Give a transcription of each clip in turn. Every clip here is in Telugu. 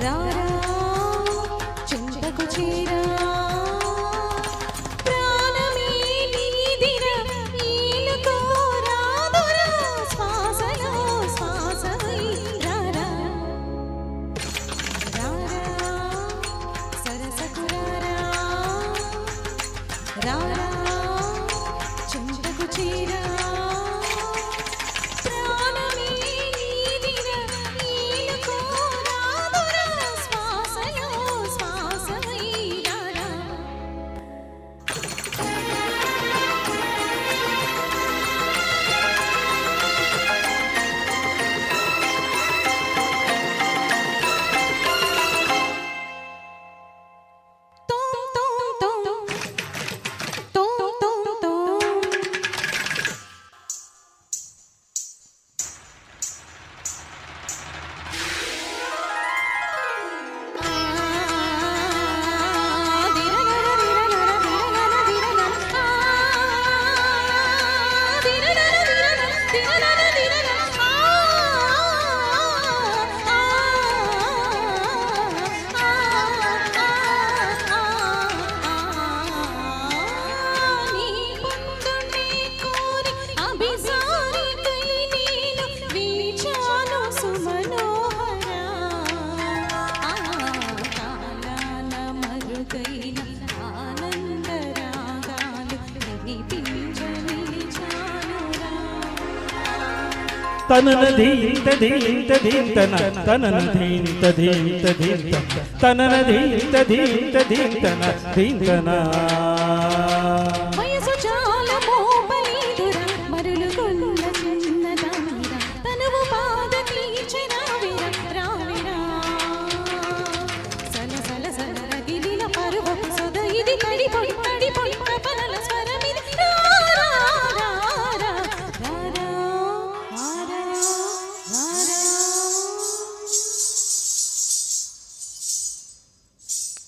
రారా చింతకు చేరా ప్రాణమే నీదిరా ఈలుకో రాదురా శ్వాసలో శ్వాసవై రారా రారా సరసకు రారా రారా చింతకు చేరా తననధి ఇంతధి ఇంతధి తన తననధి ఇంతధి ఇంతధి తననధి ఇంతధి ఇంతధి తన ధీంతన వయసు చాలా మోపలీదురా మరులుకొన్న చిన్నదానిరా తనువు బాధ తీర్చినావిరా రావిరా సల సల సల రగిలిన పరువపు సొద ఇది తడిపొడి తడిపొడి ప్రపలల స్వరమిది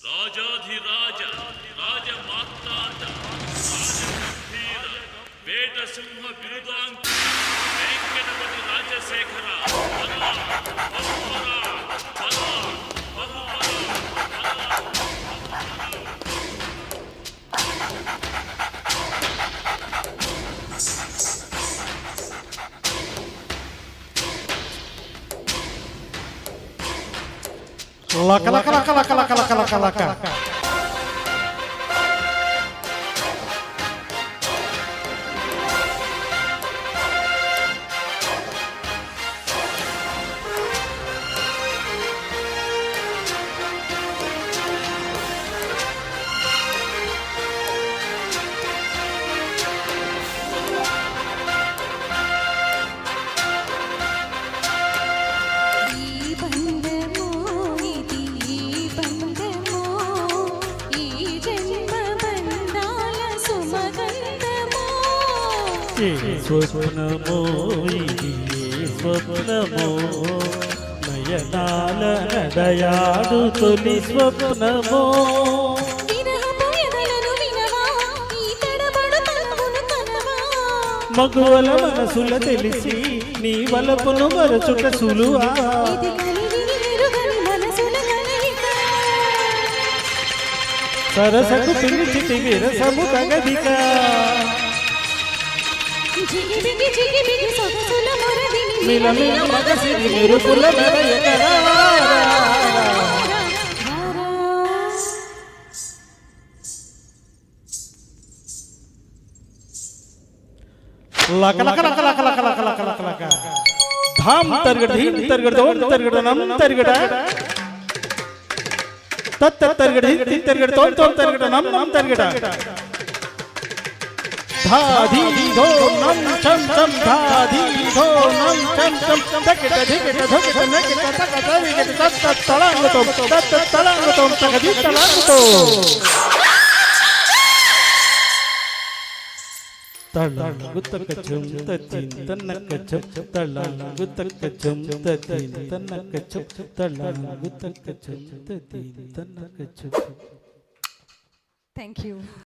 రాజాధిరాజ రాజమాతాండ రాజగంభీర వేట సింహ బిరుదాంక వెంకటపతి రాజశేఖర లక లక లక లక లక లక లక లక స్వప్నమో ఇది స్వప్నమో నయనాల నడయాడు తొలి స్వప్నమో మగువల మనసుల తెలిసి నీ వలపును మరచుట సులువా సరసకు పిలిచితి విరసము తగదిక మిల మిల మగసిరి మెరుపుల మెరయకరా లక లక లక లక లక లక లక లక లక ధామ్ తర్గడ ధీమ్ తర్గడ దోం తర్గడ నమ్ తర్గడ తత్ తర్గడ ధీమ్ తర్గడ తోం తోం తర్గడ నమ్ నమ్ తర్గడ धा धी धो नम चम चम धा धी धो नम चम चम तकिट धिकिट धुकिट नकिट तक तविकिट तत तलांगतो तत तलांगतो तकदि तलांगतो तलांगुतकचम ततिन तनकचम तलांगुतकचम ततिन तनकचम तलांगुतकचम ततिन तनकचम. Thank you.